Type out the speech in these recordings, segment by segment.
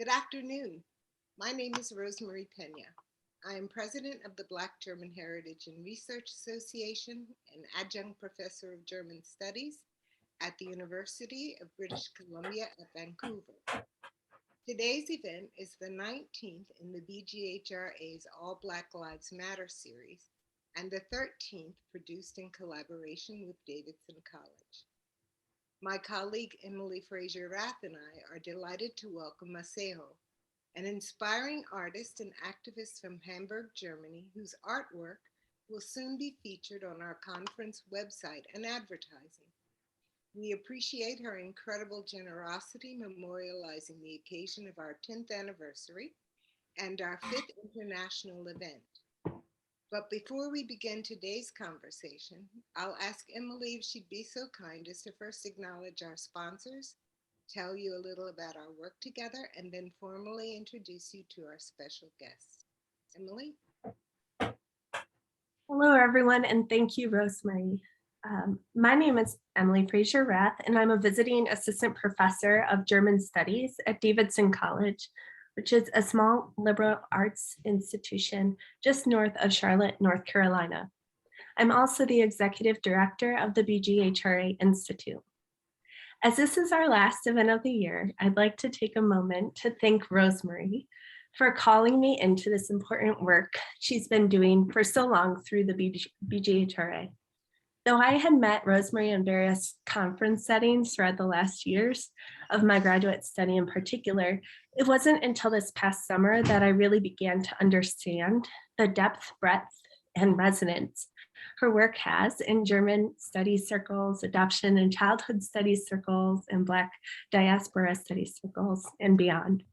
Good afternoon. My name is Rosemary Pena. I am president of the Black German Heritage and Research Association and adjunct professor of German Studies at the University of British Columbia at Vancouver. Today's event is the 19th in the BGHRA's All Black Lives Matter series and the 13th produced in collaboration with Davidson College. My colleague Emily Frazier Rath and I are delighted to welcome Maseho, an inspiring artist and activist from Hamburg, Germany, whose artwork will soon be featured on our conference website and advertising. We appreciate her incredible generosity memorializing the occasion of our 10th anniversary and our 5th international event. But before we begin today's conversation, I'll ask Emily if she'd be so kind as to first acknowledge our sponsors, tell you a little about our work together, and then formally introduce you to our special guests. Emily? Hello, everyone, and thank you, Rosemary. My name is Emily Frazier Rath, and I'm a visiting assistant professor of German Studies at Davidson College, which is a small liberal arts institution just north of Charlotte, North Carolina. I'm also the executive director of the BGHRA Institute. As this is our last event of the year, I'd like to take a moment to thank Rosemary for calling me into this important work she's been doing for so long through the BGHRA. Though I had met Rosemary in various conference settings throughout the last years of my graduate study in particular, it wasn't until this past summer that I really began to understand the depth, breadth, and resonance her work has in German studies circles, adoption and childhood studies circles, and Black diaspora studies circles, and beyond.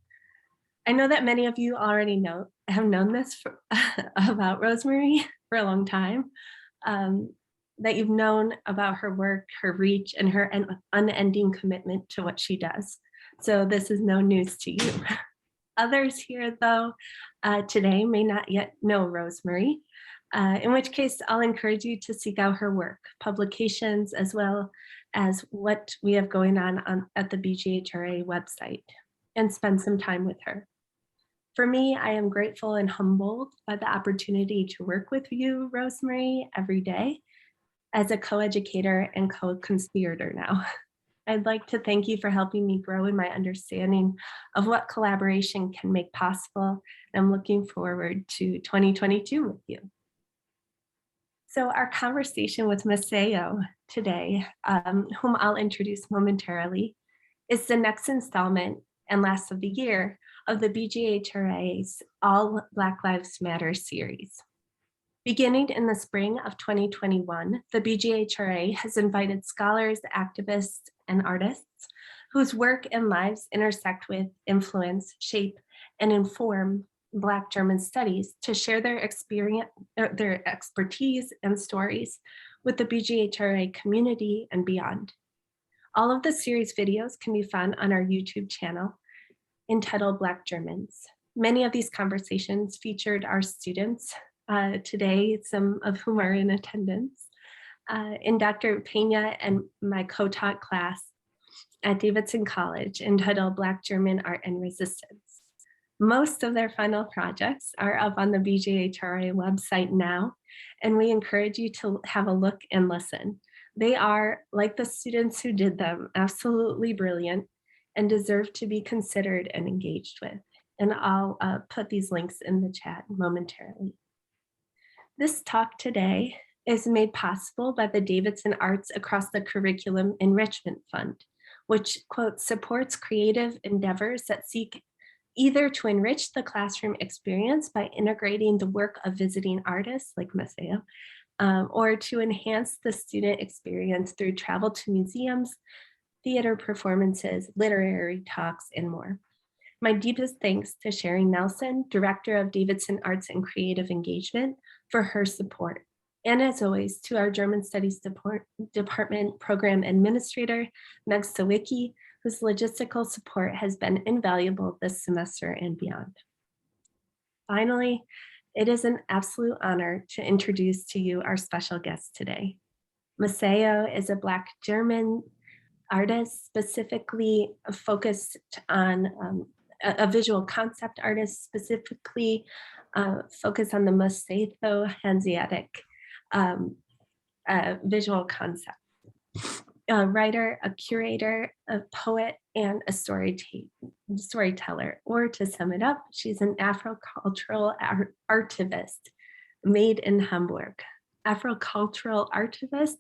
I know that many of you already have known this about Rosemary for a long time, that you've known about her work, her reach, and her unending commitment to what she does. So this is no news to you. Others here, though, today may not yet know Rosemary, in which case I'll encourage you to seek out her work, publications, as well as what we have going on at the BGHRA website, and spend some time with her. For me, I am grateful and humbled by the opportunity to work with you, Rosemary, every day as a co-educator and co-conspirator now. I'd like to thank you for helping me grow in my understanding of what collaboration can make possible. I'm looking forward to 2022 with you. So our conversation with Maseho today, whom I'll introduce momentarily, is the next installment and last of the year of the BGHRA's All Black Lives Matter series. Beginning in the spring of 2021, the BGHRA has invited scholars, activists, and artists whose work and lives intersect with, influence, shape, and inform Black German studies to share their experience, their expertise and stories with the BGHRA community and beyond. All of the series videos can be found on our YouTube channel entitled Black Germans. Many of these conversations featured our students today, some of whom are in attendance, in Dr. Pena and my co-taught class at Davidson College entitled Black German Art and Resistance. Most of their final projects are up on the BGHRA website now, and we encourage you to have a look and listen. They are, like the students who did them, absolutely brilliant and deserve to be considered and engaged with. And I'll put these links in the chat momentarily. This talk today is made possible by the Davidson Arts Across the Curriculum Enrichment Fund, which, quote, supports creative endeavors that seek either to enrich the classroom experience by integrating the work of visiting artists like Maseho, or to enhance the student experience through travel to museums, theater performances, literary talks, and more. My deepest thanks to Sherry Nelson, Director of Davidson Arts and Creative Engagement, for her support. And as always, to our German Studies Department Program Administrator, Meg Sawicki, whose logistical support has been invaluable this semester and beyond. Finally, it is an absolute honor to introduce to you our special guest today. Maseho is a Black German artist specifically focused on a visual concept artist, specifically focused on the Maseho Hanseatic visual concept. A writer, a curator, a poet, and a storyteller. Or to sum it up, she's an Afro-cultural artivist made in Hamburg. Afro-cultural artivists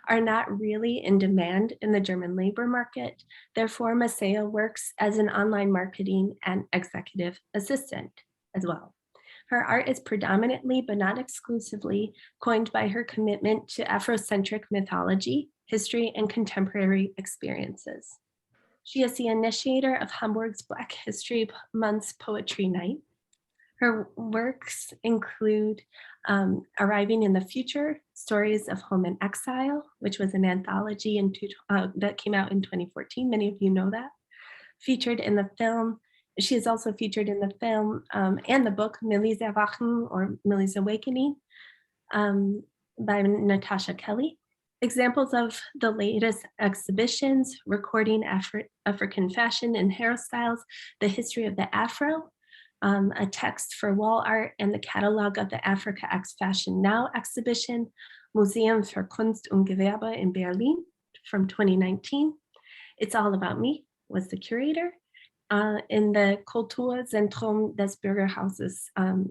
are not really in demand in the German labor market. Therefore, Maseho works as an online marketing and executive assistant as well. Her art is predominantly, but not exclusively, coined by her commitment to Afrocentric mythology, history, and contemporary experiences. She is the initiator of Hamburg's Black History Month's Poetry Night. Her works include Arriving in the Future, Stories of Home and Exile, which was an anthology that came out in 2014. Many of you know that. Featured in the film, she is also featured in the film and the book Millie's Erwachen or Millie's Awakening by Natasha Kelly. Examples of the latest exhibitions, Recording African Fashion and Hairstyles, The History of the Afro, a text for wall art, and the catalog of the Africa X Fashion Now exhibition, Museum für Kunst und Gewerbe in Berlin from 2019. It's All About Me was the curator in the Kulturzentrum des Bürgerhauses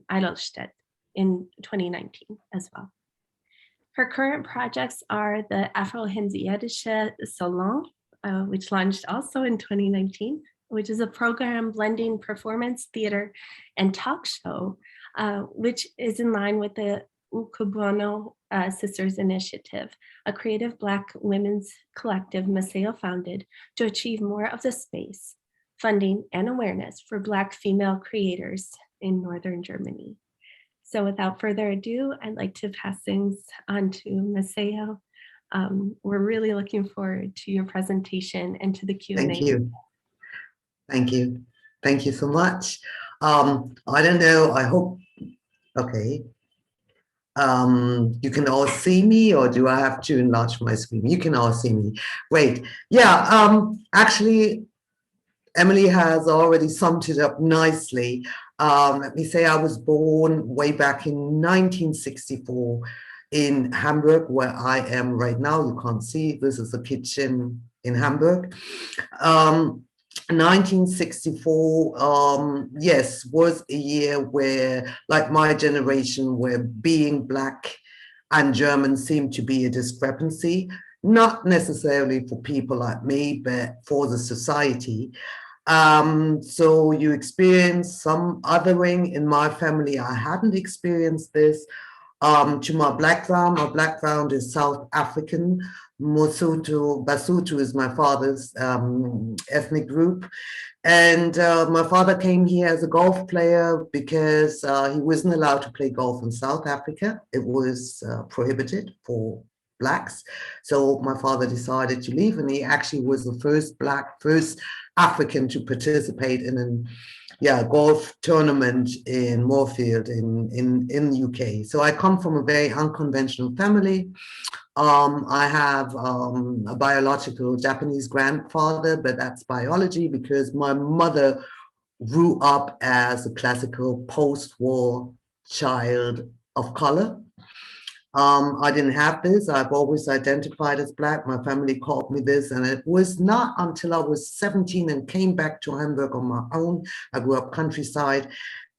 Eidelstedt in 2019 as well. Her current projects are the Afro-Hanseatische Salon, which launched also in 2019, which is a program blending performance, theater, and talk show, which is in line with the Ukubono Sisters Initiative, a creative Black women's collective Maseho founded to achieve more of the space, funding, and awareness for Black female creators in Northern Germany. So without further ado, I'd like to pass things on to Maseho. We're really looking forward to your presentation and to the Q&A. Thank you. Thank you. Thank you so much. I don't know, I hope, okay. You can all see me, or do I have to enlarge my screen? You can all see me. Great. Yeah, actually, Emily has already summed it up nicely. Let me say I was born way back in 1964 in Hamburg, where I am right now. You can't see, this is the kitchen in Hamburg. 1964, yes, was a year where, like my generation, where being Black and German seemed to be a discrepancy, not necessarily for people like me, but for the society. So you experience some othering. In my family, I hadn't experienced this. To my background is South African. Basotho is my father's ethnic group. And my father came here as a golf player because he wasn't allowed to play golf in South Africa. It was prohibited for Blacks. So my father decided to leave, and he actually was the first African to participate in a golf tournament in Moorfield in the UK. So I come from a very unconventional family. I have a biological Japanese grandfather, but that's biology because my mother grew up as a classical post-war child of color. I didn't have this. I've always identified as Black. My family called me this, and it was not until I was 17 and came back to Hamburg on my own. I grew up countryside,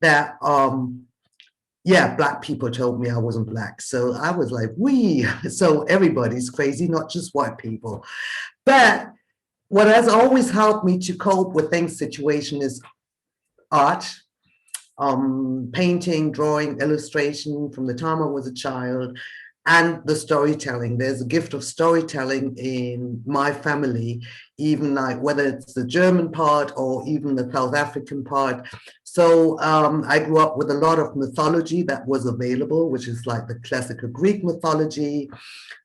that Black people told me I wasn't Black. So I was like, so everybody's crazy, not just white people. But what has always helped me to cope with things situation is art. Painting, drawing, illustration from the time I was a child, and the storytelling. There's a gift of storytelling in my family, even like whether it's the German part or even the South African part. So I grew up with a lot of mythology that was available, which is like the classical Greek mythology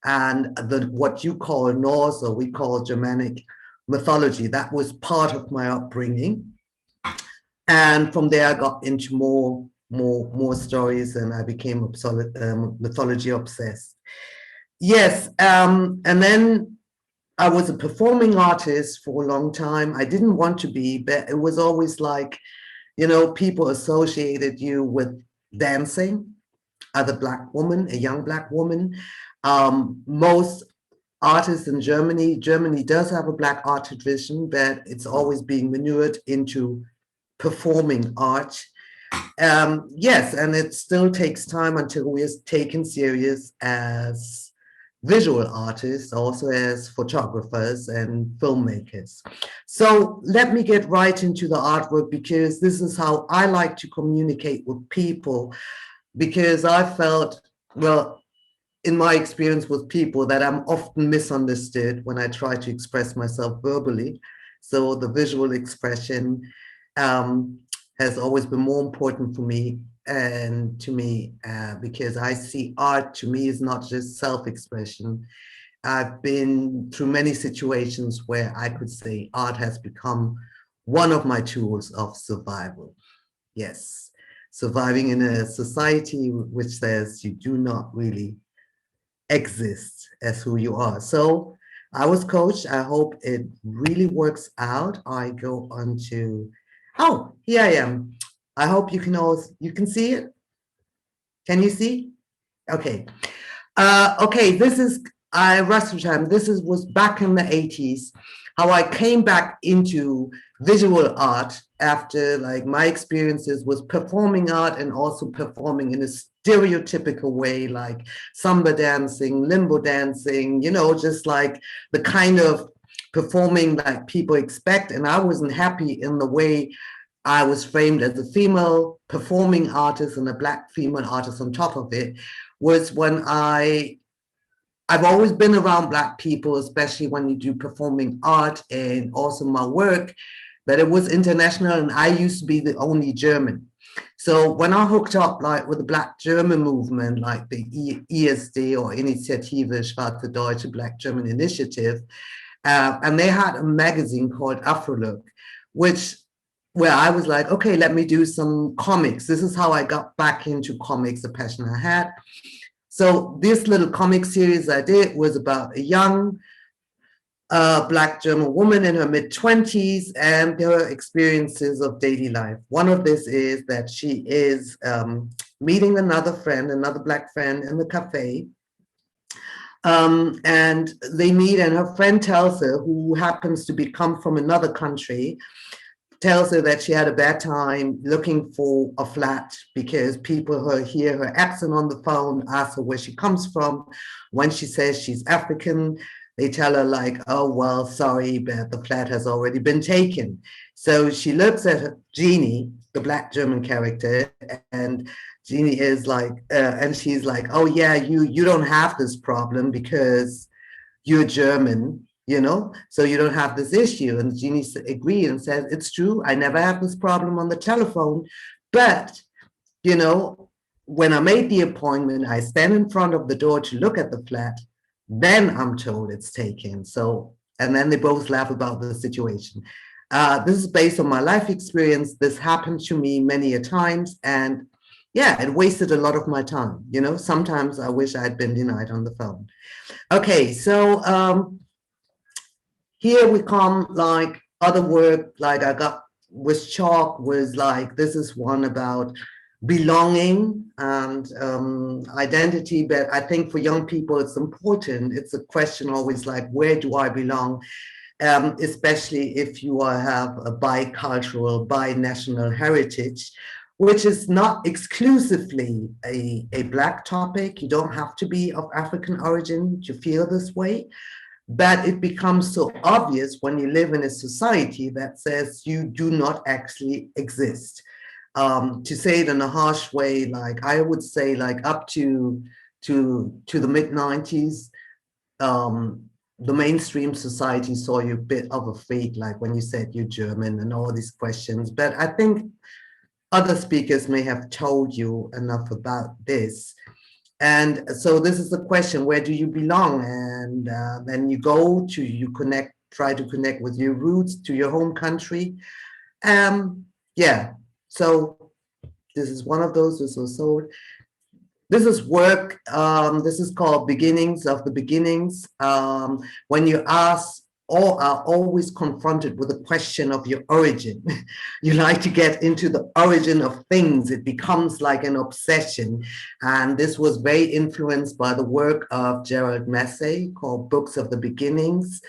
and what you call Norse, or we call Germanic mythology. That was part of my upbringing. And from there, I got into more stories, and I became mythology obsessed. Yes, and then I was a performing artist for a long time. I didn't want to be, but it was always like, people associated you with dancing, other Black woman, a young Black woman. Most artists in Germany does have a Black art tradition, but it's always being manured into performing art. Yes, and it still takes time until we are taken serious as visual artists, also as photographers and filmmakers. So let me get right into the artwork, because this is how I like to communicate with people, because I felt, well, in my experience with people, that I'm often misunderstood when I try to express myself verbally. So the visual expression um, has always been more important for me and to me, because I see art to me is not just self-expression. I've been through many situations where I could say art has become one of my tools of survival. Yes, surviving in a society which says you do not really exist as who you are. So I was coached. I hope it really works out. I go on to, oh, here I am. I hope you can see it. Can you see? Okay. Okay, this is Time. This was back in the 80s, how I came back into visual art after like my experiences was performing art and also performing in a stereotypical way, like samba dancing, limbo dancing, just like the kind of performing like people expect. And I wasn't happy in the way I was framed as a female performing artist and a Black female artist on top of it. Was when I've always been around Black people, especially when you do performing art and also my work, but it was international and I used to be the only German. So when I hooked up like with the Black German movement, like the ESD or Initiative Schwarze Deutsche Black German Initiative, and they had a magazine called Afro, which where I was like, okay, let me do some comics. This is how I got back into comics, a passion I had. So this little comic series I did was about a young Black German woman in her mid-20s and her experiences of daily life. One of this is that she is meeting another Black friend in the cafe. And they meet, and her friend tells her, who happens to come from another country, tells her that she had a bad time looking for a flat because people hear her accent on the phone, ask her where she comes from. When she says she's African, they tell her like, oh, well, sorry, but the flat has already been taken. So she looks at Jeannie, the Black German character, and Jeannie is like, and she's like, oh yeah, you don't have this problem because you're German, so you don't have this issue. And Jeannie agreed and says, it's true, I never have this problem on the telephone. But, when I made the appointment, I stand in front of the door to look at the flat, then I'm told it's taken. So, and then they both laugh about the situation. This is based on my life experience. This happened to me many a times. And yeah, it wasted a lot of my time. Sometimes I wish I had been denied on the phone. Okay, so here we come, like other work, like I got with chalk was like, this is one about belonging and identity, but I think for young people it's important. It's a question always like, where do I belong? Especially if you have a bicultural, bi-national heritage, which is not exclusively a Black topic. You don't have to be of African origin to feel this way. But it becomes so obvious when you live in a society that says you do not actually exist. To say it in a harsh way, like I would say, like up to the mid-90s, the mainstream society saw you a bit of a freak, like when you said you're German and all these questions. But I think other speakers may have told you enough about this. And so this is the question, where do you belong? And then you try to connect with your roots, to your home country. Yeah, so this is one of those. This was sold. This is work, this is called Beginnings of the Beginnings. When you ask or are always confronted with the question of your origin, you like to get into the origin of things, it becomes like an obsession. And this was very influenced by the work of Gerald Massey called Books of the Beginnings.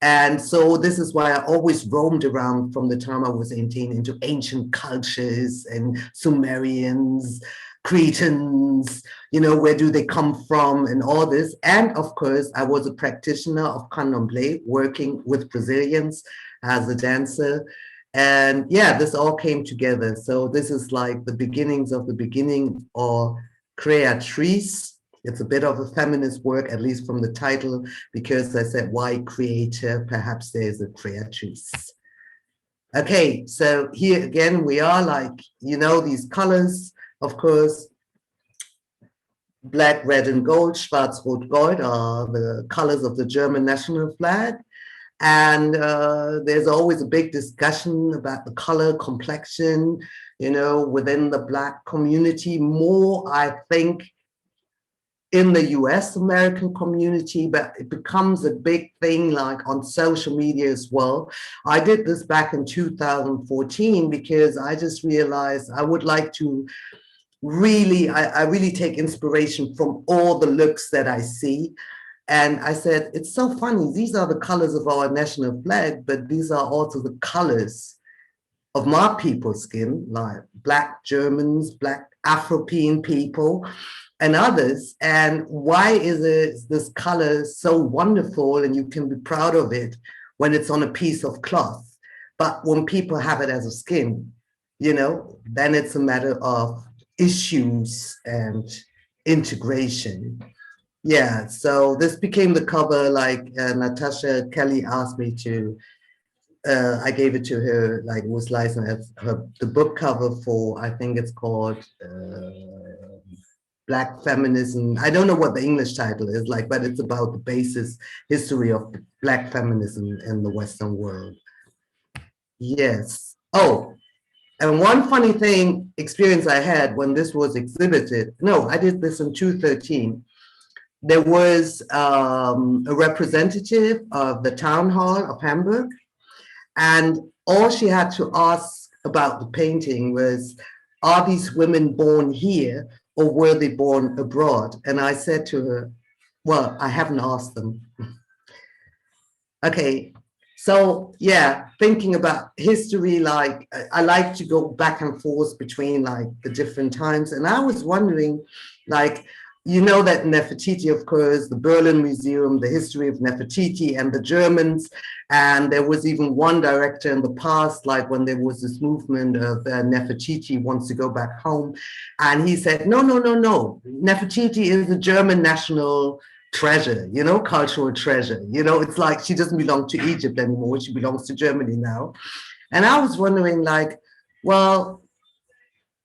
And so this is why I always roamed around from the time I was 18 into ancient cultures and Sumerians, Cretans, you know, where do they come from and all this. And of course, I was a practitioner of candomblé, working with Brazilians as a dancer. And yeah, this all came together. So this is like the beginnings of the beginning, or creatrice. It's a bit of a feminist work, at least from the title, because I said, why creator? Perhaps there's a creatrice. Okay, so here again, we are like, you know, these colors, of course, black, red, and gold, schwarz, rot, gold are the colors of the German national flag. And there's always a big discussion about the color complexion, you know, within the Black community, more, I think, in the US American community, but it becomes a big thing like on social media as well. I did this back in 2014 because I just realized I would like to really, I really take inspiration from all the looks that I see. And I said, it's so funny, these are the colors of our national flag, but these are also the colors of my people's skin, like Black Germans, Black Afro-European people, and others. And why is this color so wonderful and you can be proud of it when it's on a piece of cloth? But when people have it as a skin, you know, then it's a matter of issues and integration. Yeah, so this became the cover, like Natasha Kelly asked me to, I gave it to her, like it was licensed as the book cover for, I think it's called Black Feminism. I don't know what the English title is like, but it's about the basis history of Black feminism in the Western world. Yes. Oh, and one funny thing, experience I had when this was exhibited, no, I did this in 2013. There was a representative of the town hall of Hamburg, and all she had to ask about the painting was, are these women born here or were they born abroad? And I said to her, well, I haven't asked them. Okay, so yeah, thinking about history, like I like to go back and forth between like the different times. And I was wondering, like, you know that Nefertiti, of course, the Berlin Museum, the history of Nefertiti and the Germans. And there was even one director in the past, like when there was this movement of Nefertiti wants to go back home. And he said, no, no, no, no. Nefertiti is a German national treasure, you know, cultural treasure. You know, it's like she doesn't belong to Egypt anymore. She belongs to Germany now. And I was wondering, like, well,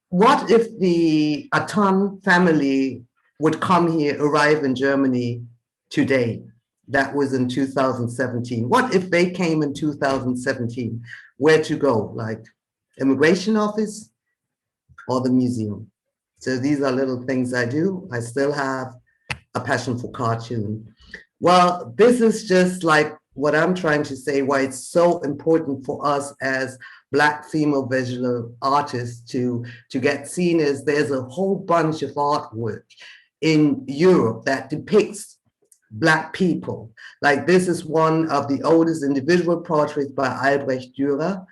what if the Atan family would come here, arrive in Germany today? That was in 2017. What if they came in 2017? Where to go? Like immigration office or the museum? So these are little things I do. I still have a passion for cartoon. Well, this is just like what I'm trying to say, why it's so important for us as Black female visual artists to get seen, as there's a whole bunch of artwork in Europe that depicts Black people. Like this is one of the oldest individual portraits by Albrecht Dürer.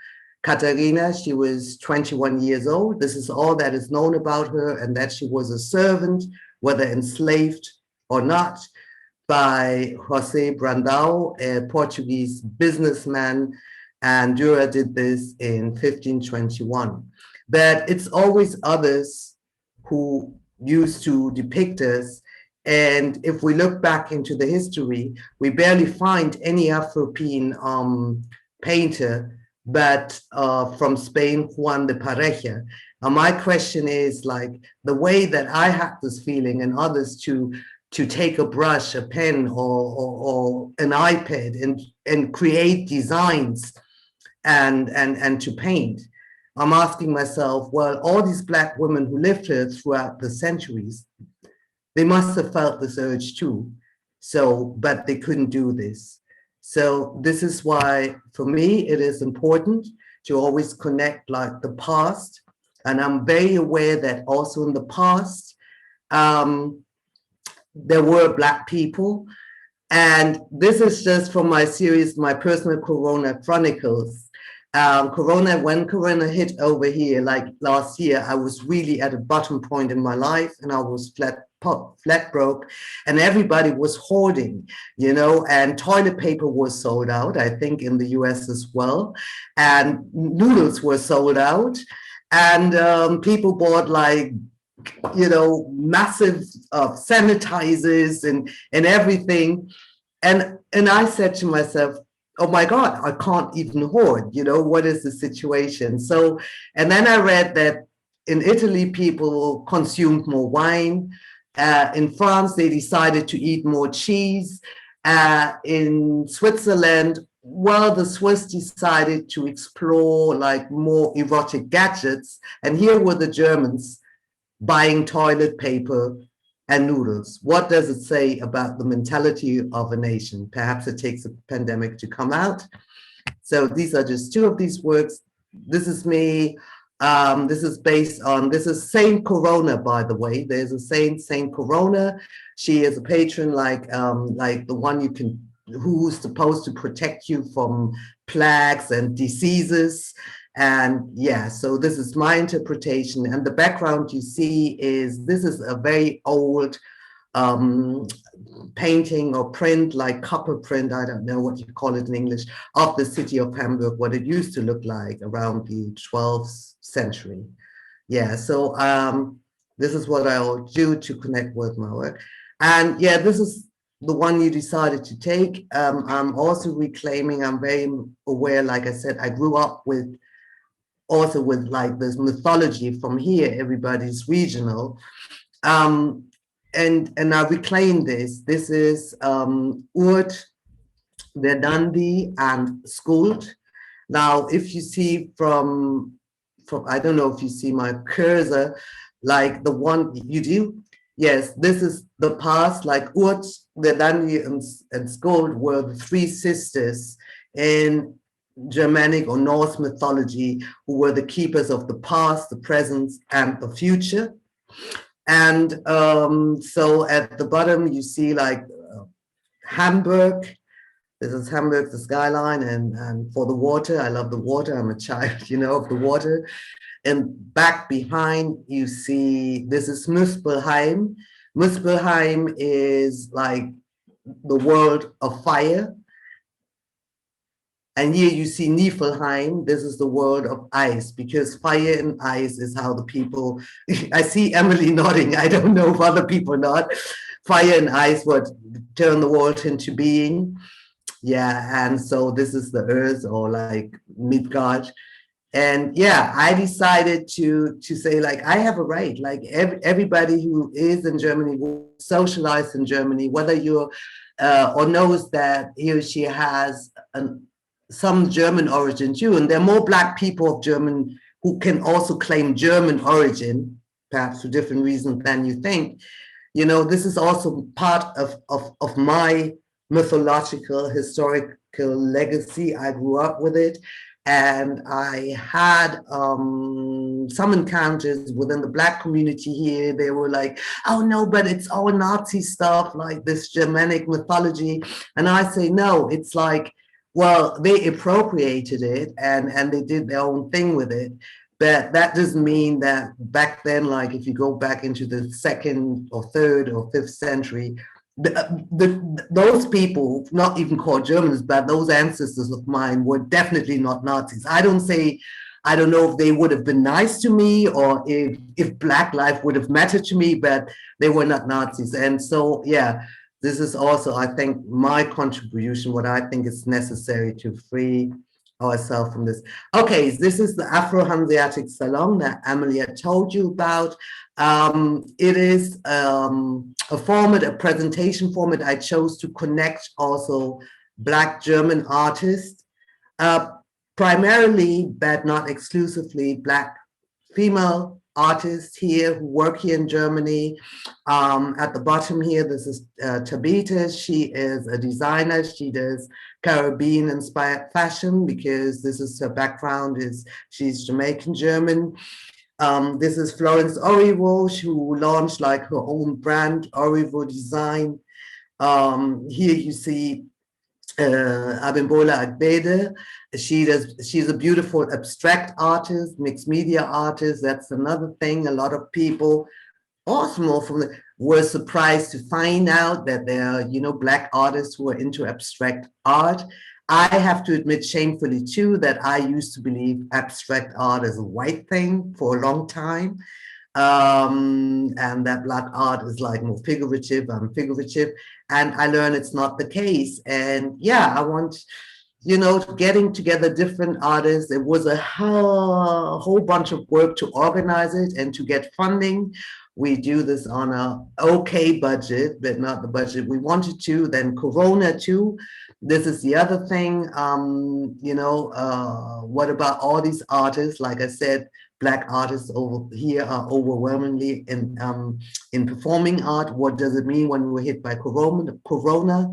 Katarina, she was 21 years old. This is all that is known about her, and that she was a servant, whether enslaved or not, by José Brandão, a Portuguese businessman, and Dürer did this in 1521. But it's always others who used to depict us. And if we look back into the history, we barely find any Afro-European painter, but from Spain, Juan de Pareja. Now, my question is, like, the way that I had this feeling and others to take a brush, a pen, or an iPad and create designs and to paint. I'm asking myself, well, all these Black women who lived here throughout the centuries, they must have felt this urge too. So, but they couldn't do this. So this is why, for me, it is important to always connect like the past. And I'm very aware that also in the past, there were Black people. And this is just from my series, my personal Corona Chronicles. When Corona hit over here, like last year, I was really at a bottom point in my life and I was flat broke, and everybody was hoarding, you know, and toilet paper was sold out, I think in the US as well. And noodles were sold out. And people bought like, you know, massive sanitizers and everything. And I said to myself, oh my God, I can't even hoard, you know, what is the situation? So, and then I read that in Italy, people consumed more wine. In France, they decided to eat more cheese. In Switzerland, well, the Swiss decided to explore like more erotic gadgets. And here were the Germans buying toilet paper and noodles. What does it say about the mentality of a nation? Perhaps it takes a pandemic to come out. So these are just two of these works. This is me. This is based on, this is Saint Corona, by the way. There's a Saint Corona. She is a patron like the one you can, who's supposed to protect you from plagues and diseases. And yeah, so this is my interpretation. And the background you see is, this is a very old painting or print, like copper print, I don't know what you call it in English, of the city of Hamburg, what it used to look like around the 12th century. Yeah, so this is what I'll do to connect with my work. And yeah, this is the one you decided to take. I'm also reclaiming, I'm very aware, like I said, I grew up with also with like this mythology from here, everybody's regional. And I reclaim this. This is Urt, Verdandi, and Skuld. Now, if you see from, I don't know if you see my cursor, like the one you do. Yes, this is the past, like Urt, Verdandi, and Skuld were the three sisters in Germanic or Norse mythology, who were the keepers of the past, the present, and the future. And so at the bottom, you see like Hamburg. This is Hamburg, the skyline, and for the water, I love the water. I'm a child, you know, of the water. And back behind, you see, this is Muspelheim. Muspelheim is like the world of fire. And here you see Niflheim. This is the world of ice, because fire and ice is how the people, I see Emily nodding. I don't know if other people nod. Fire and ice would turn the world into being. Yeah, and so this is the earth, or like Midgard. And yeah, I decided to say, like, I have a right, like everybody who is in Germany, socialized in Germany, whether you're or knows that he or she has some German origin too. And there are more Black people of German who can also claim German origin, perhaps for different reasons than you think. You know, this is also part of my mythological, historical legacy. I grew up with it. And I had some encounters within the Black community here. They were like, oh no, but it's all Nazi stuff, like this Germanic mythology. And I say, no, it's like, well, they appropriated it and they did their own thing with it. But that doesn't mean that back then, like if you go back into the second or third or fifth century, those people, not even called Germans, but those ancestors of mine were definitely not Nazis. I don't know if they would have been nice to me or if Black life would have mattered to me, but they were not Nazis. And so, yeah, this is also, I think, my contribution, what I think is necessary to free ourselves from this. Okay, this is the Afro-Hanseatic Salon that Emily had told you about. It is a format, a presentation format I chose to connect also Black German artists, primarily, but not exclusively, Black female artists here who work here in Germany. At the bottom here, this is Tabitha. She is a designer. She does Caribbean-inspired fashion because this is her background. She's Jamaican German. This is Florence Orivo, who launched like her own brand, Orivo Design. Here you see Abimbola Agbede. She's a beautiful abstract artist, mixed media artist. That's another thing. A lot of people also were surprised to find out that there are, Black artists who are into abstract art. I have to admit shamefully too that I used to believe abstract art is a white thing for a long time. And that Black art is like more figurative, figurative. And I learned it's not the case. And yeah, I want, getting together different artists. It was a whole bunch of work to organize it and to get funding. We do this on a okay budget, but not the budget we wanted to. Then Corona too. This is the other thing. What about all these artists? Like I said, Black artists over here are overwhelmingly in performing art. What does it mean when we're hit by Corona?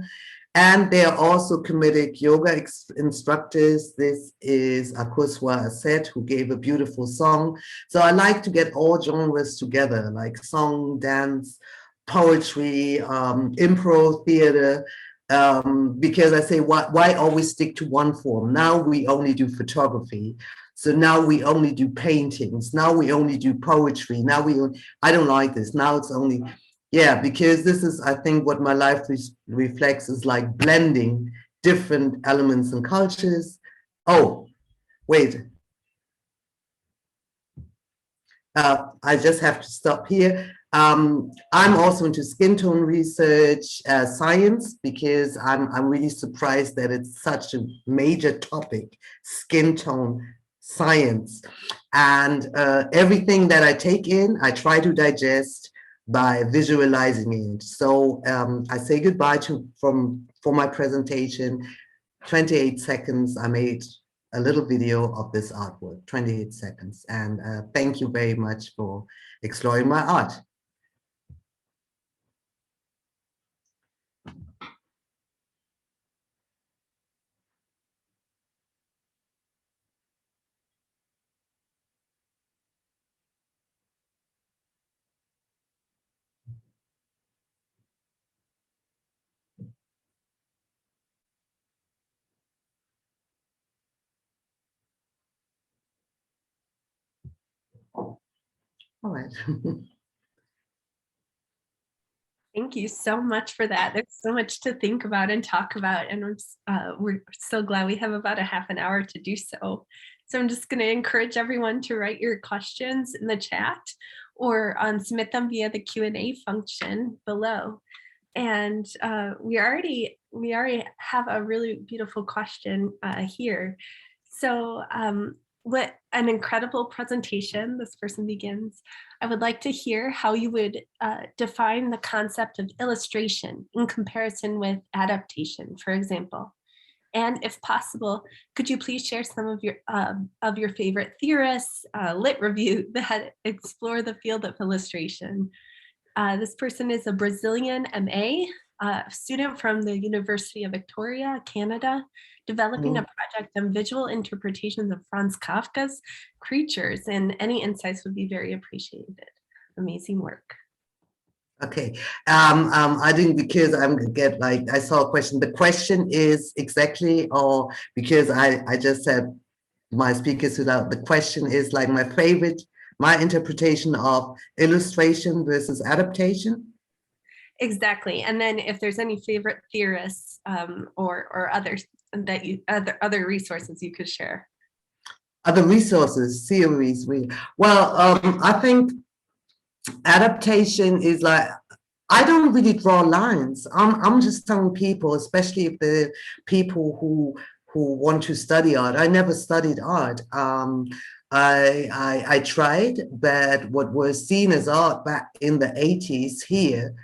And they are also comedic yoga instructors. This is Akuswa Aset, who gave a beautiful song. So I like to get all genres together, like song, dance, poetry, improv, theater, because I say, why always stick to one form? Now we only do photography. So now we only do paintings. Now we only do poetry. I don't like this. Now it's only, yeah, because this is, I think, what my life reflects is like blending different elements and cultures. Oh, wait. I just have to stop here. I'm also into skin tone research, science, because I'm really surprised that it's such a major topic, skin tone science. And everything that I take in, I try to digest by visualizing it. So I say goodbye for my presentation. 28 seconds, I made a little video of this artwork, 28 seconds. And thank you very much for exploring my art. All right. Thank you so much for that. There's so much to think about and talk about, and we're so glad we have about a half an hour to do so. So I'm just going to encourage everyone to write your questions in the chat or submit them via the Q&A function below. And we already have a really beautiful question here. So what an incredible presentation. This person begins. I would like to hear how you would define the concept of illustration in comparison with adaptation, for example. And if possible, could you please share some of your favorite theorists, lit review that explore the field of illustration? This person is a Brazilian MA student from the University of Victoria, Canada, developing a project on visual interpretations of Franz Kafka's creatures, and any insights would be very appreciated. Amazing work. Okay, I think because I'm gonna get I saw a question. The question is exactly, or because I just said my speakers without, the question is like my interpretation of illustration versus adaptation. Exactly, and then if there's any favorite theorists or others that other resources you could share. Other resources, theories. I think adaptation is like, I don't really draw lines. I'm just telling people, especially if the people who want to study art. I never studied art. I tried, but what was seen as art back in the 80s here,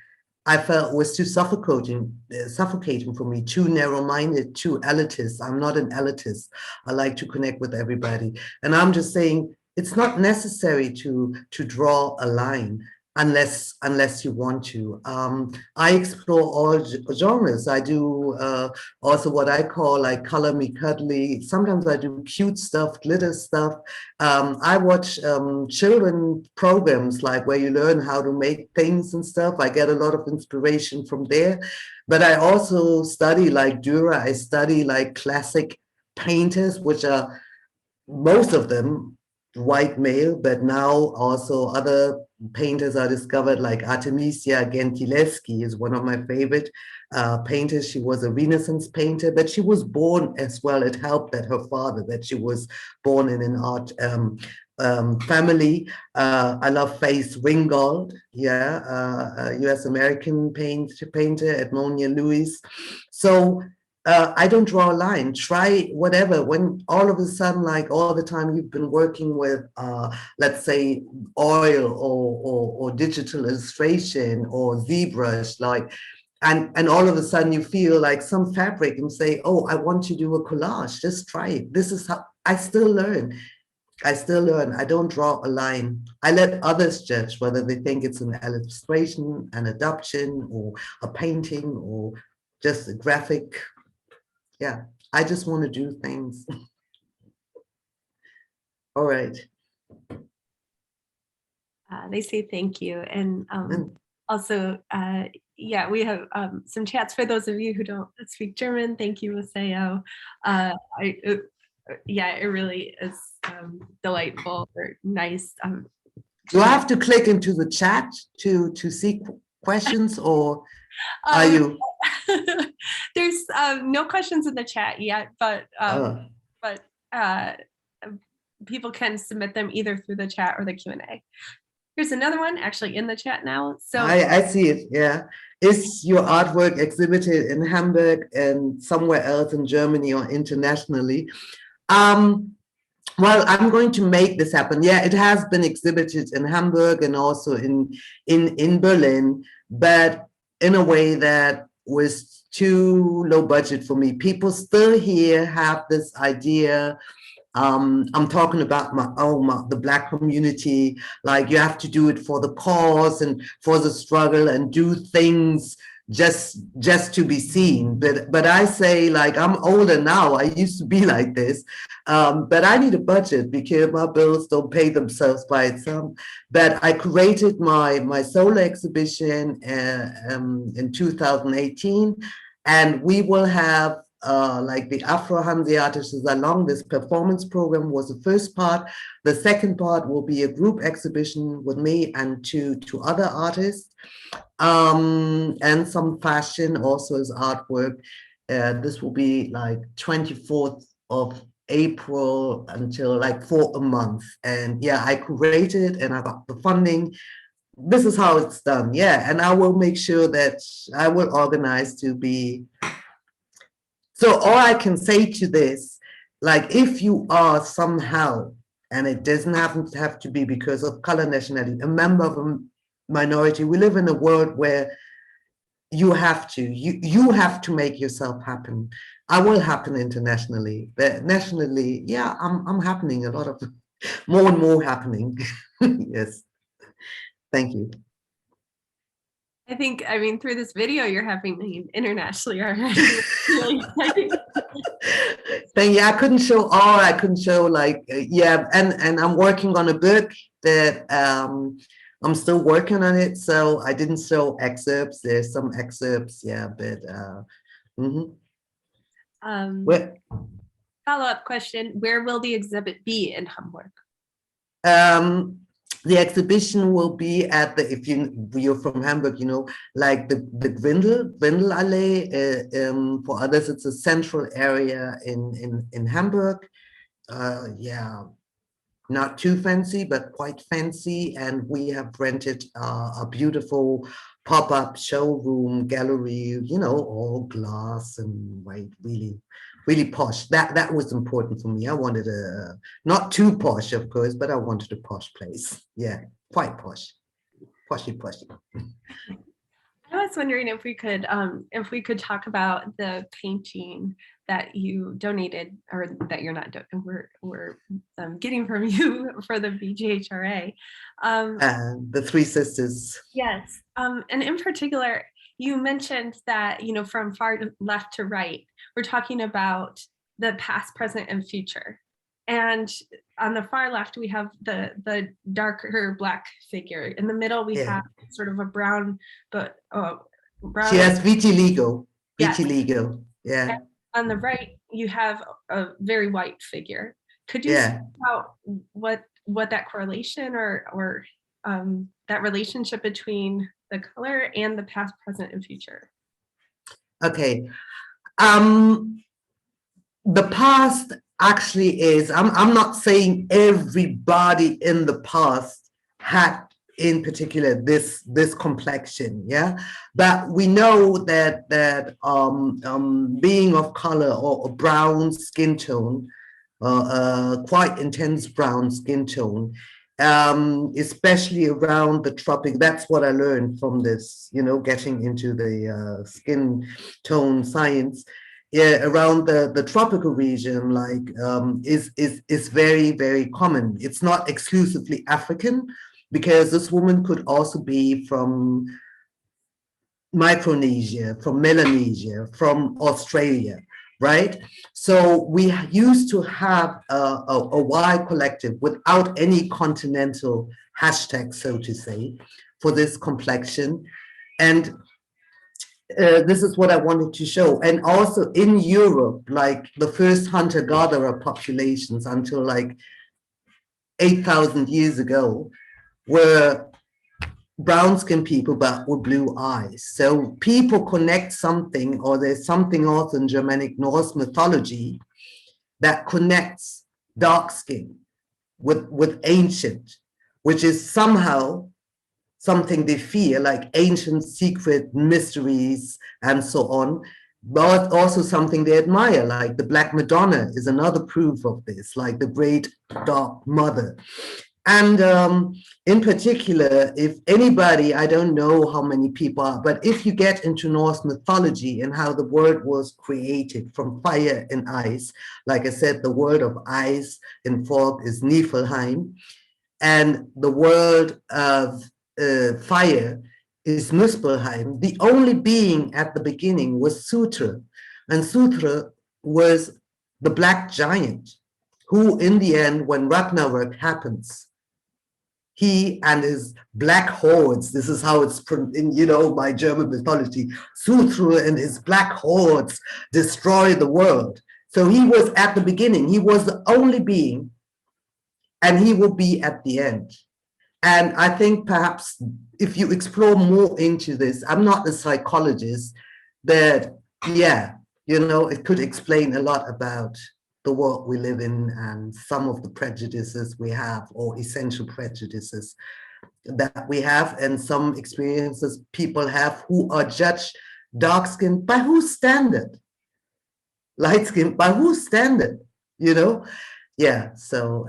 I felt was too suffocating for me, too narrow-minded, too elitist. I'm not an elitist. I like to connect with everybody. And I'm just saying, it's not necessary to draw a line unless you want to. I explore all genres. I do also what I call like color me cuddly. Sometimes I do cute stuff, glitter stuff. I watch children programs like where you learn how to make things and stuff. I get a lot of inspiration from there. But I also study like Dürer. I study like classic painters, which are most of them white male, but now also other painters are discovered, like Artemisia Gentileschi is one of my favorite painters. She was a Renaissance painter, but she was born as well. It helped that her father, that she was born in an art family. I love Faith Ringgold, yeah, US American painter, Edmonia Lewis. So I don't draw a line. Try whatever. When all of a sudden, like all the time you've been working with, let's say, oil or digital illustration or ZBrush, like, and all of a sudden you feel like some fabric and say, oh, I want to do a collage. Just try it. This is how I still learn. I still learn. I don't draw a line. I let others judge whether they think it's an illustration, an adaptation, or a painting, or just a graphic. Yeah, I just want to do things. All right. They say thank you. And Mm. also, yeah, we have some chats for those of you who don't speak German. Thank you, Maseho. Yeah, it really is delightful or nice. Do I have to click into the chat to see questions, or are you? There's no questions in the chat yet, but people can submit them either through the chat or the Q&A. Here's another one actually in the chat now. So I see it. Yeah. Is your artwork exhibited in Hamburg and somewhere else in Germany or internationally? Well, I'm going to make this happen. Yeah, it has been exhibited in Hamburg and also in Berlin, but in a way that was too low budget for me. People still here have this idea. I'm talking about the Black community, like you have to do it for the cause and for the struggle and do things just to be seen. But I say, like, I'm older now. I used to be like this, but I need a budget because my bills don't pay themselves by itself. But I created my solo exhibition in 2018, and we will have like the Afrohand, the artists along. This performance program was the first part. The second part will be a group exhibition with me and two other artists, and some fashion also as artwork. This will be like 24th of April until like for a month. And yeah, I created and I got the funding. This is how it's done. Yeah, and I will make sure that I will organize to be. So all I can say to this, like if you are somehow, and it doesn't have to be because of color, nationality, a member of a minority, we live in a world where you have to make yourself happen. I will happen internationally, but nationally, yeah, I'm happening, a lot of more and more happening. Yes. Thank you. I mean, through this video, you're happening internationally already. Thank you. I couldn't show all. I couldn't show like yeah, and I'm working on a book that I'm still working on it, so I didn't show excerpts. There's some excerpts, yeah, but follow-up question: where will the exhibit be in Hamburg? The exhibition will be at the, if you're from Hamburg, you know, like the Grindelallee. For others, it's a central area in Hamburg. Yeah, not too fancy, but quite fancy. And we have rented a beautiful pop-up showroom gallery, you know, all glass and white, really posh. That was important for me. I wanted a, not too posh, of course, but I wanted a posh place. Yeah, quite posh. Poshy. I was wondering if we could talk about the painting that you donated, or that you're not, we're getting from you for the BGHRA. The Three Sisters. Yes, and in particular, you mentioned that, from far left to right, we're talking about the past, present, and future. And on the far left, we have the darker black figure. In the middle, we Yeah. have sort of a brown, but brown. She has vitiligo. Yes. Vitiligo. Yeah. And on the right, you have a very white figure. Could you Yeah. speak about what that correlation or that relationship between the color and the past, present, and future? Okay. The past actually is, I'm not saying everybody in the past had in particular this complexion, yeah, but we know that being of color or a brown skin tone, quite intense brown skin tone, especially around the tropic. That's what I learned from this, getting into the skin tone science. Yeah, around the tropical region, like is very, very common. It's not exclusively African, because this woman could also be from Micronesia, from Melanesia, from Australia, right? So we used to have a wide collective without any continental hashtag, so to say, for this complexion. And this is what I wanted to show. And also in Europe, like the first hunter-gatherer populations until like 8,000 years ago were brown-skinned people, but with blue eyes. So people connect something, or there's something also in Germanic Norse mythology that connects dark skin with ancient, which is somehow something they fear, like ancient secret mysteries and so on, but also something they admire, like the Black Madonna is another proof of this, like the Great Dark Mother. And in particular, if anybody, I don't know how many people are, but if you get into Norse mythology and how the world was created from fire and ice, like I said, the word of ice in folk is Niflheim, and the word of fire is Muspelheim. The only being at the beginning was Sutra, and Sutra was the black giant, who in the end, when Ragnarok happens, he and his black hordes, this is how it's in, my German mythology, Sutra and his black hordes destroy the world. So he was at the beginning, he was the only being, and he will be at the end. And I think perhaps if you explore more into this, I'm not a psychologist, but yeah, it could explain a lot about the world we live in and some of the prejudices we have, or essential prejudices that we have, and some experiences people have who are judged dark-skinned by whose standard? Light-skinned by whose standard? Yeah, so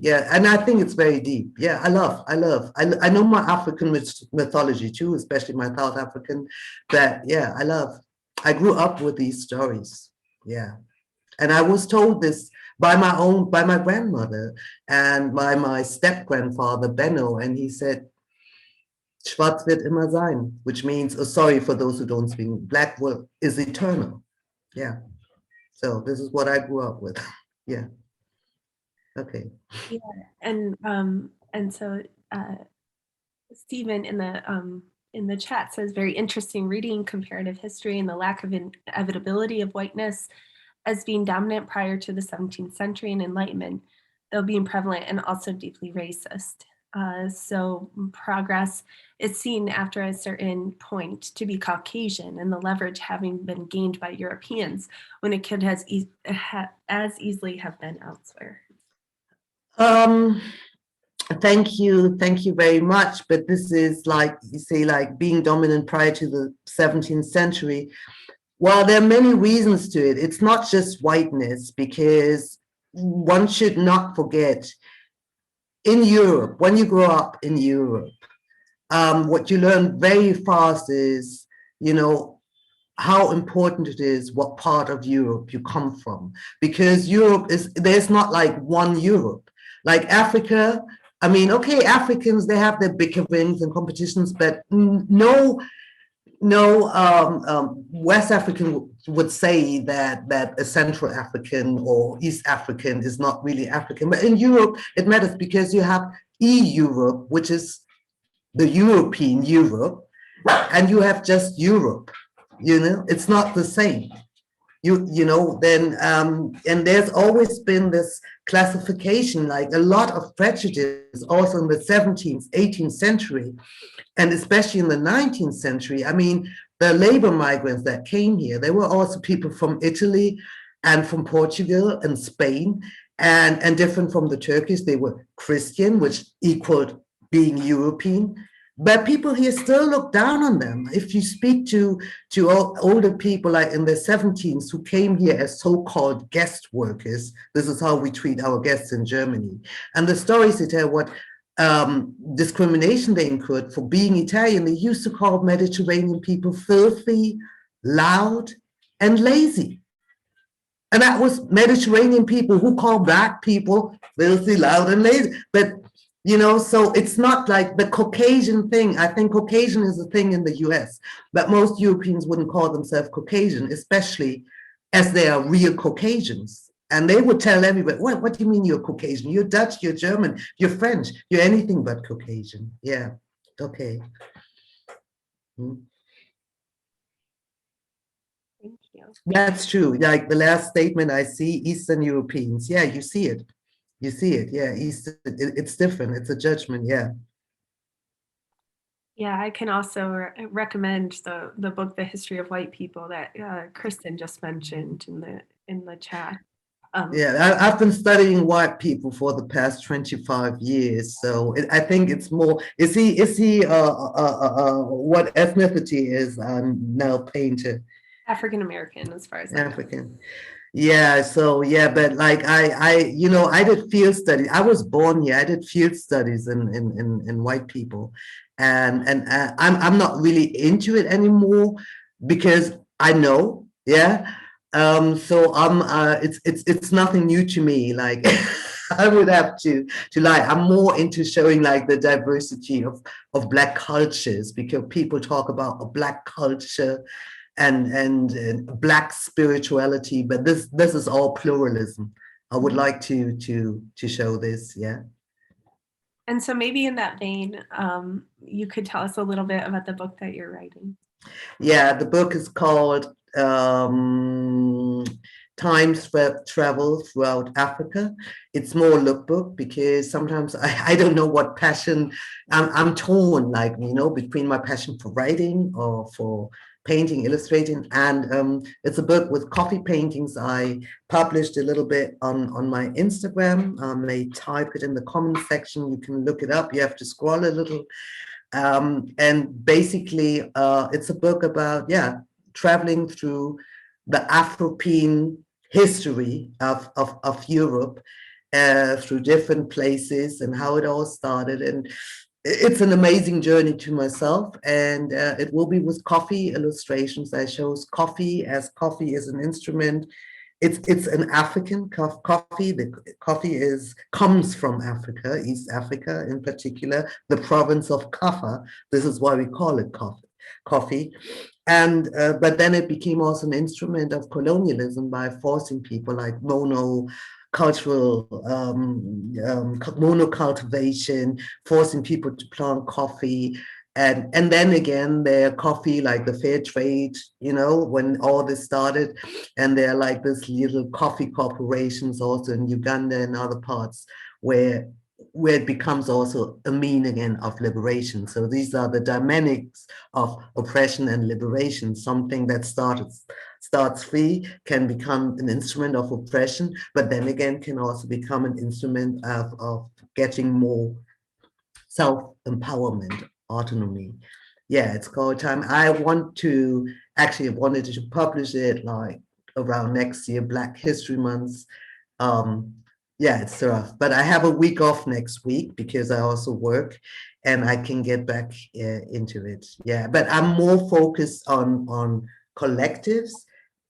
yeah, and I think it's very deep. Yeah, I know my African mythology too, especially my South African, but yeah, I grew up with these stories. Yeah. And I was told this by my grandmother and by my step-grandfather, Benno, and he said, Schwarz wird immer sein, which means, sorry for those who don't speak, black is eternal. Yeah. So this is what I grew up with. Yeah. Okay. Yeah, and so Stephen in the chat says, very interesting reading comparative history and the lack of inevitability of whiteness as being dominant prior to the 17th century and Enlightenment, though being prevalent and also deeply racist. So progress is seen after a certain point to be Caucasian, and the leverage having been gained by Europeans when it could as easily have been elsewhere. Thank you very much. But this is like you say, like being dominant prior to the 17th century. Well, there are many reasons to it. It's not just whiteness, because one should not forget, in Europe, when you grow up in Europe, what you learn very fast is you know, how important it is what part of Europe you come from, because Europe is, there's not like one Europe. Like Africa, I mean, okay, Africans, they have their bickerings and competitions, but no West African would say that a Central African or East African is not really African. But in Europe, it matters because you have Europe, which is the European Europe, and you have just Europe. It's not the same. Then and there's always been this classification, like a lot of prejudice also in the 17th, 18th century, and especially in the 19th century. I mean, the labor migrants that came here, they were also people from Italy and from Portugal and Spain, and different from the Turkish. They were Christian, which equaled being European. But people here still look down on them. If you speak to older people like in the 17th who came here as so-called guest workers, this is how we treat our guests in Germany. And the stories they tell what discrimination they incurred for being Italian. They used to call Mediterranean people filthy, loud, and lazy. And that was Mediterranean people who call Black people filthy, loud, and lazy. But so it's not like the Caucasian thing. I think Caucasian is a thing in the US, but most Europeans wouldn't call themselves Caucasian, especially as they are real Caucasians. And they would tell everybody, what do you mean you're Caucasian? You're Dutch, you're German, you're French, you're anything but Caucasian. Yeah, okay. Thank you. That's true. Like the last statement I see, Eastern Europeans. Yeah, you see it. You see it. Yeah, it's different. It's a judgment. Yeah. Yeah, I can also recommend the book, The History of White People, that Kristen just mentioned in the chat. Yeah, I've been studying white people for the past 25 years, so I think it's more. Is he what ethnicity is now painted? African American, as far as African. Yeah, so yeah, but like I did field studies. I was born here. I did field studies in white people, and I'm not really into it anymore because I know, yeah. So it's nothing new to me. Like I would have to lie. I'm more into showing like the diversity of Black cultures, because people talk about a Black culture and Black spirituality, but this is all pluralism. I would like to show this. Yeah. And so maybe in that vein, you could tell us a little bit about the book that you're writing. Yeah, the book is called Time Travel Throughout Africa. It's more a lookbook because sometimes I don't know what passion. I'm torn, like, between my passion for writing or for painting, illustrating, and it's a book with coffee paintings. I published a little bit on my Instagram. I may type it in the comment section. You can look it up. You have to scroll a little. And basically, it's a book about, traveling through the Afropean history of Europe, through different places and how it all started. And it's an amazing journey to myself, and it will be with coffee illustrations. I chose coffee as coffee is an instrument. It's an African coffee. The coffee comes from Africa, East Africa in particular, the province of Kaffa. This is why we call it coffee. And but then it became also an instrument of colonialism by forcing people like monocultural monocultivation, forcing people to plant coffee. And then again, their coffee, like the fair trade, when all this started, and there are like this little coffee corporations also in Uganda and other parts where it becomes also a mean again of liberation. So these are the dynamics of oppression and liberation. Something that starts free can become an instrument of oppression, but then again can also become an instrument of getting more self-empowerment, autonomy. Yeah, it's called Time. I wanted to publish it like around next year, Black History Month. Yeah, it's rough, but I have a week off next week because I also work and I can get back into it. Yeah, but I'm more focused on collectives.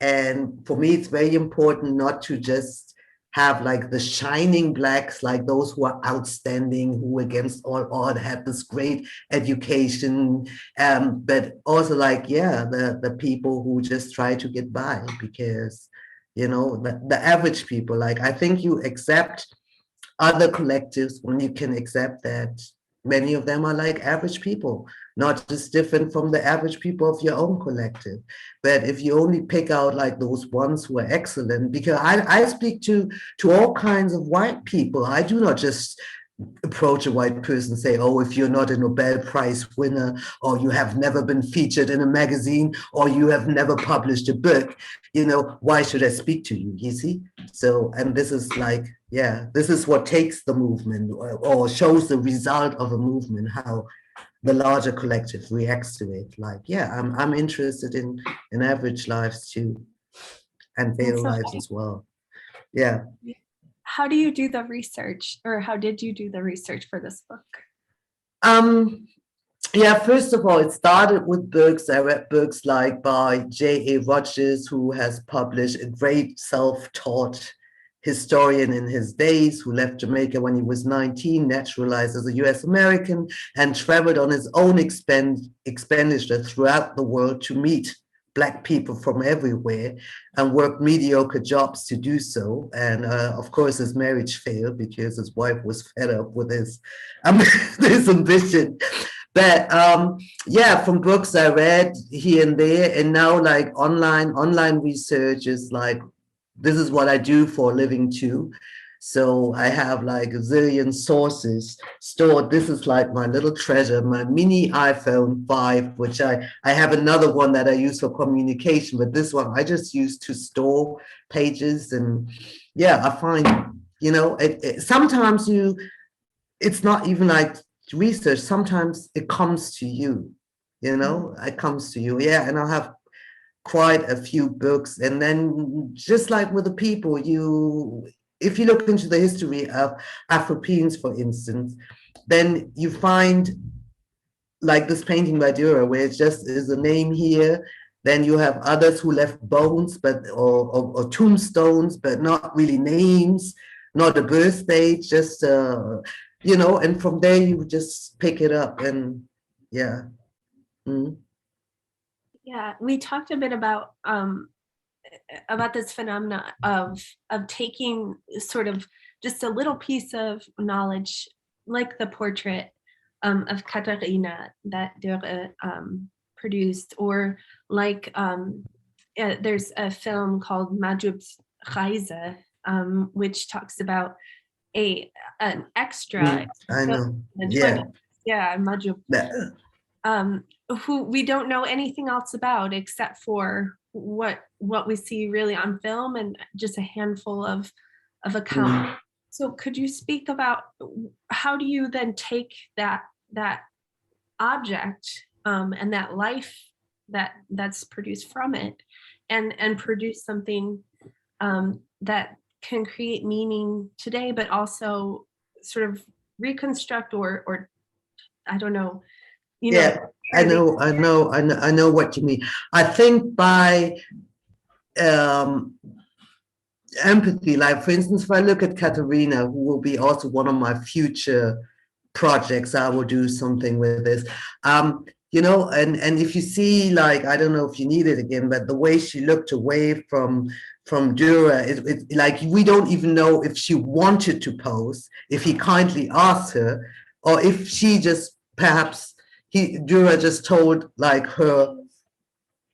And for me, it's very important not to just have like the shining blacks, like those who are outstanding, who against all odds had this great education, but also like, yeah, the people who just try to get by because the average people, like I think you accept other collectives when you can accept that many of them are like average people, not just different from the average people of your own collective. But if you only pick out like those ones who are excellent, because I speak to all kinds of white people. I do not just approach a white person and say, oh, if you're not a Nobel Prize winner, or you have never been featured in a magazine, or you have never published a book, why should I speak to you? You see? So, and this is like, yeah, this is what takes the movement or shows the result of a movement, how the larger collective reacts to it. Like, yeah, I'm interested in average lives too, and their That's so lives funny. as well. Yeah. How do you do the research, or how did you do the research for this book? Yeah, first of all, it started with books. I read books like by J.A. Rogers, who has published a great self-taught historian in his days, who left Jamaica when he was 19, naturalized as a US American, and traveled on his own expenditure throughout the world to meet Black people from everywhere and worked mediocre jobs to do so. And of course, his marriage failed because his wife was fed up with his ambition. But yeah, from books I read here and there, and now like online research is like, this is what I do for a living too. So I have like a zillion sources stored. This is like my little treasure, my mini iPhone 5, which I have another one that I use for communication, but this one I just use to store pages. And yeah, I find, sometimes it's not even like research. Sometimes it comes to you, it comes to you. Yeah. And I'll have quite a few books. And then just like with the people, if you look into the history of Afro-Europeans, for instance, then you find like this painting by Dürer, where it just is a name here. Then you have others who left bones, but or tombstones, but not really names, not a birth date, just and from there you just pick it up and yeah. Mm. Yeah, we talked a bit about this phenomena of taking sort of just a little piece of knowledge, like the portrait of Katarina that Dürer produced, or like there's a film called Majub's Reise, which talks about an extra. I know. Yeah, Majub. Who we don't know anything else about except for what we see really on film and just a handful of accounts. So could you speak about how do you then take that object and that life that's produced from it and produce something that can create meaning today, but also sort of reconstruct or I don't know, yeah, I know what you mean. I think by empathy, like for instance, if I look at Katarina, who will be also one of my future projects, I will do something with this. And if you see, like, I don't know if you need it again, but the way she looked away from Dürer, it's like we don't even know if she wanted to pose, if he kindly asked her, or if she just perhaps Dürer just told like her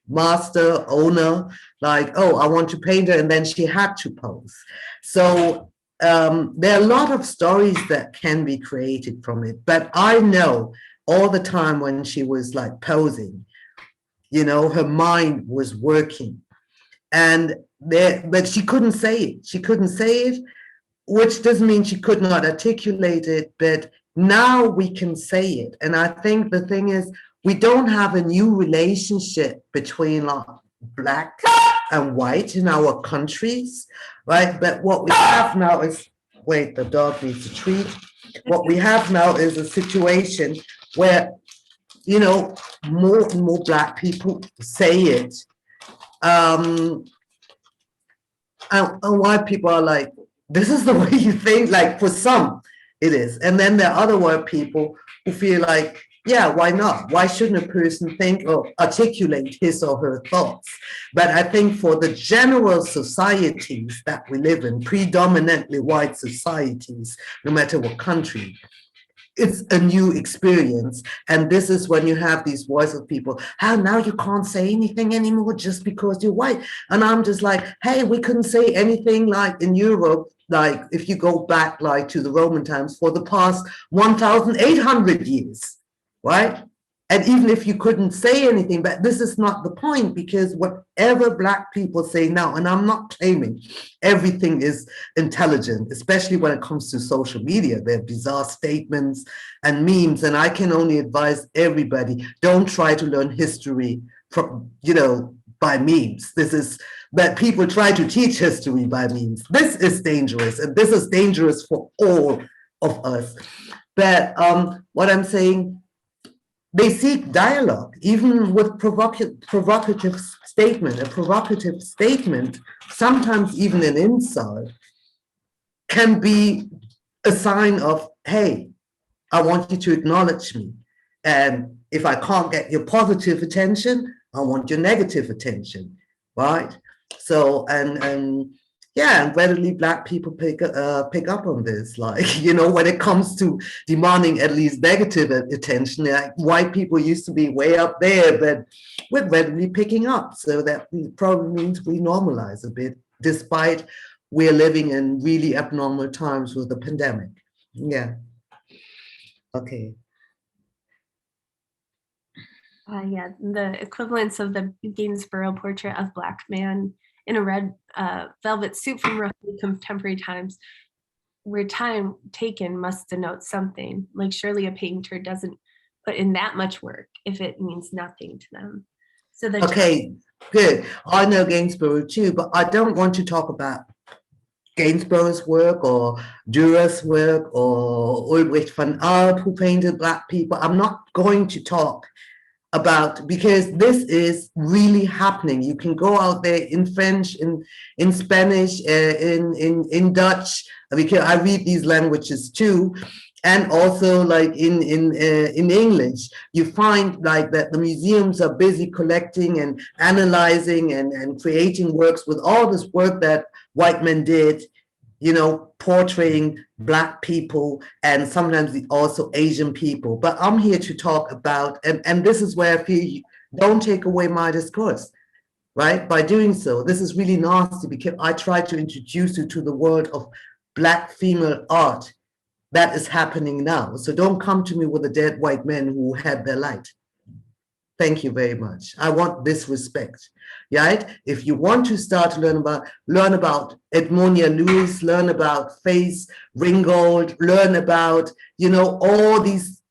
master owner, like, oh, I want to paint her, and then she had to pose. So there are a lot of stories that can be created from it, but I know all the time when she was like posing, her mind was working, but she couldn't say it. She couldn't say it, which doesn't mean she could not articulate it, but now we can say it. And I think the thing is, we don't have a new relationship between like Black and white in our countries, right? But what we have now is, wait, the dog needs a treat. What we have now is a situation where, you know, more and more Black people say it. And white people are like, this is the way you think. Like for some, it is. And then there are other white people who feel like, yeah, why not? Why shouldn't a person think or articulate his or her thoughts? But I think for the general societies that we live in, predominantly white societies, no matter what country, it's a new experience. And this is when you have these voices of people, how now you can't say anything anymore just because you're white. And I'm just like, hey, we couldn't say anything like in Europe, like if you go back like to the Roman times for the past 1,800 years, right? And even if you couldn't say anything, but this is not the point, because whatever Black people say now, and I'm not claiming everything is intelligent, especially when it comes to social media, there are bizarre statements and memes, and I can only advise everybody, don't try to learn history from, by memes. This is, that people try to teach history by memes. This is dangerous, and this is dangerous for all of us. But what I'm saying, they seek dialogue, even with provocative statement. A provocative statement, sometimes even an insult, can be a sign of, hey, I want you to acknowledge me. And if I can't get your positive attention, I want your negative attention, right? So, and readily Black people pick up on this. Like, when it comes to demanding at least negative attention, like white people used to be way up there, but we're readily picking up. So that probably means we normalize a bit, despite we're living in really abnormal times with the pandemic. Yeah. Okay. The equivalence of the Gainsborough portrait of Black man in a red velvet suit from roughly contemporary times, where time taken must denote something. Like surely a painter doesn't put in that much work if it means nothing to them. So okay, good. I know Gainsborough too, but I don't want to talk about Gainsborough's work or Dürer's work or Ulrich van Arp, who painted Black people. I'm not going to talk about, because this is really happening. You can go out there in French, in Spanish, in Dutch, because I read these languages too, and also like in English. You find like that the museums are busy collecting and analyzing and creating works with all this work that white men did, portraying Black people and sometimes also Asian people. But I'm here to talk about, and this is where I feel you don't take away my discourse, right? By doing so, this is really nasty, because I try to introduce you to the world of Black female art that is happening now. So don't come to me with the dead white men who had their light. Thank you very much. I want this respect, right? If you want to start to learn about Edmonia Lewis, learn about Faith Ringgold, learn about, all these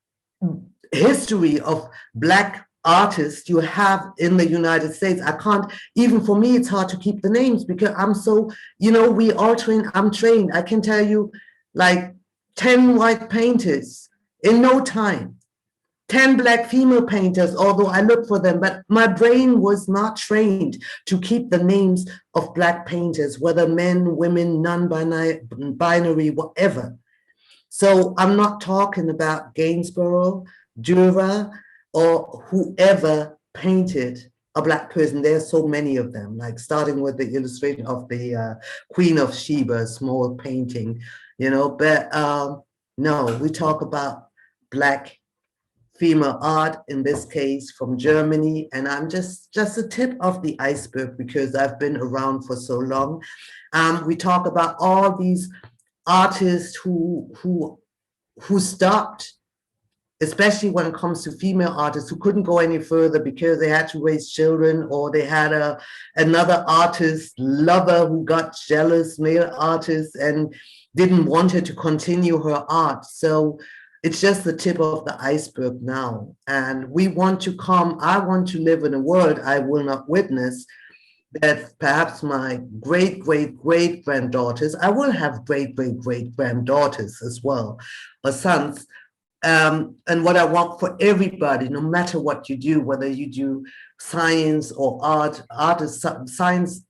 history of Black artists you have in the United States. I can't, even for me, it's hard to keep the names, because I'm so, we all trained, I'm trained. I can tell you like 10 white painters in no time. 10 Black female painters, although I looked for them, but my brain was not trained to keep the names of Black painters, whether men, women, non-binary, whatever. So I'm not talking about Gainsborough, Dürer, or whoever painted a Black person. There's so many of them, like starting with the illustration of the Queen of Sheba, small painting, but no, we talk about Black female art, in this case from Germany, and I'm just the tip of the iceberg, because I've been around for so long. We talk about all these artists who stopped, especially when it comes to female artists, who couldn't go any further because they had to raise children, or they had another artist lover who got jealous, male artist, and didn't want her to continue her art. So it's just the tip of the iceberg now. And I want to live in a world I will not witness, that perhaps my great granddaughters, I will have great granddaughters as well, or sons. And what I want for everybody, no matter what you do, whether you do science or art is science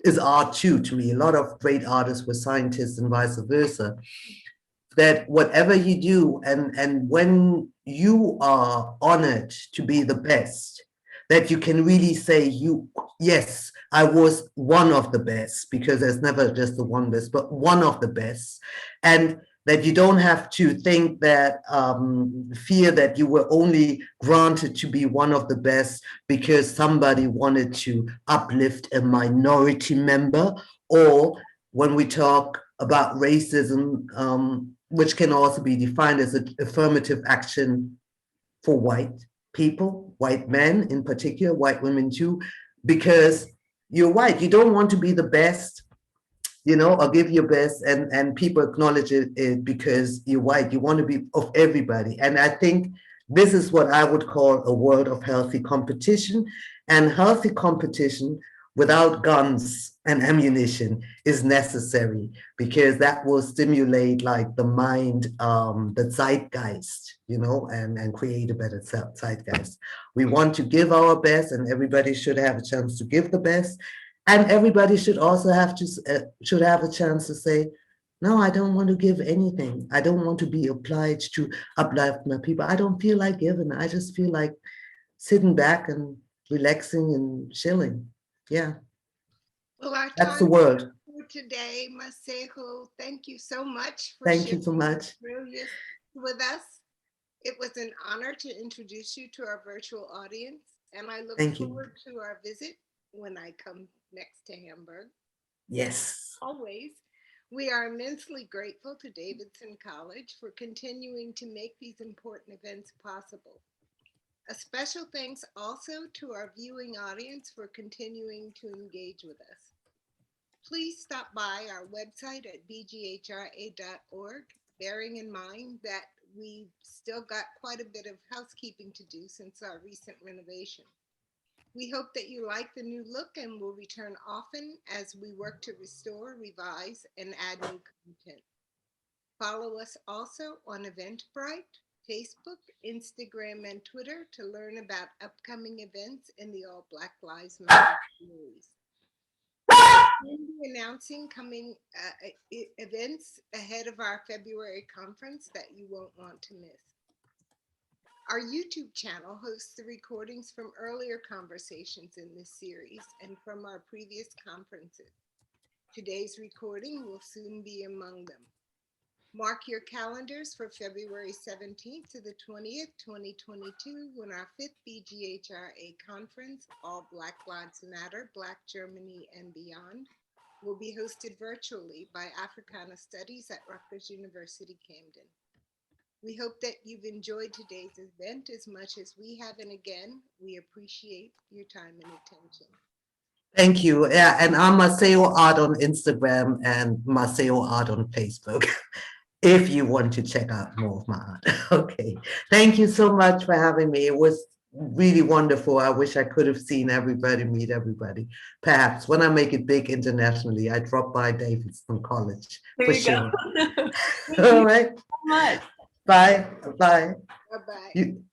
is art too to me. A lot of great artists were scientists and vice versa. That whatever you do, and when you are honored to be the best, that you can really say yes, I was one of the best, because there's never just the one best, but one of the best. And that you don't have to think that fear that you were only granted to be one of the best because somebody wanted to uplift a minority member, or when we talk about racism, which can also be defined as an affirmative action for white people, white men in particular, white women too, because you're white. You don't want to be the best, or give your best and people acknowledge it because you're white. You want to be of everybody. And I think this is what I would call a world of healthy competition. And healthy competition without guns and ammunition is necessary, because that will stimulate like the mind, the zeitgeist, and create a better zeitgeist. We want to give our best, and everybody should have a chance to give the best. And everybody should also have a chance to say, no, I don't want to give anything. I don't want to be obliged to uplift my people. I don't feel like giving. I just feel like sitting back and relaxing and chilling. Yeah, Well, our that's the time word. for today, Maseho, thank you so much for Thank you so much. brilliance with us. It was an honor to introduce you to our virtual audience, and I look Thank you. forward to our visit when I come next to Hamburg. Yes. Always, we are immensely grateful to Davidson College for continuing to make these important events possible. A special thanks also to our viewing audience for continuing to engage with us. Please stop by our website at bghra.org, bearing in mind that we've still got quite a bit of housekeeping to do since our recent renovation. We hope that you like the new look and will return often as we work to restore, revise, and add new content. Follow us also on Eventbrite, Facebook, Instagram, and Twitter to learn about upcoming events in the All Black Lives Matter series. We'll be announcing coming events ahead of our February conference that you won't want to miss. Our YouTube channel hosts the recordings from earlier conversations in this series and from our previous conferences. Today's recording will soon be among them. Mark your calendars for February 17th to the 20th, 2022, when our 5th BGHRA conference, All Black Lives Matter, Black Germany and Beyond, will be hosted virtually by Africana Studies at Rutgers University, Camden. We hope that you've enjoyed today's event as much as we have, and again, we appreciate your time and attention. Thank you. Yeah, and I'm Maseho Art on Instagram and Maseho Art on Facebook, if you want to check out more of my art. Okay. Thank you so much for having me. It was really wonderful. I wish I could have seen everybody, meet everybody. Perhaps when I make it big internationally, I drop by Davidson College. There for you sure. go. Thank All you right. so much. Bye. Bye. Bye-bye. You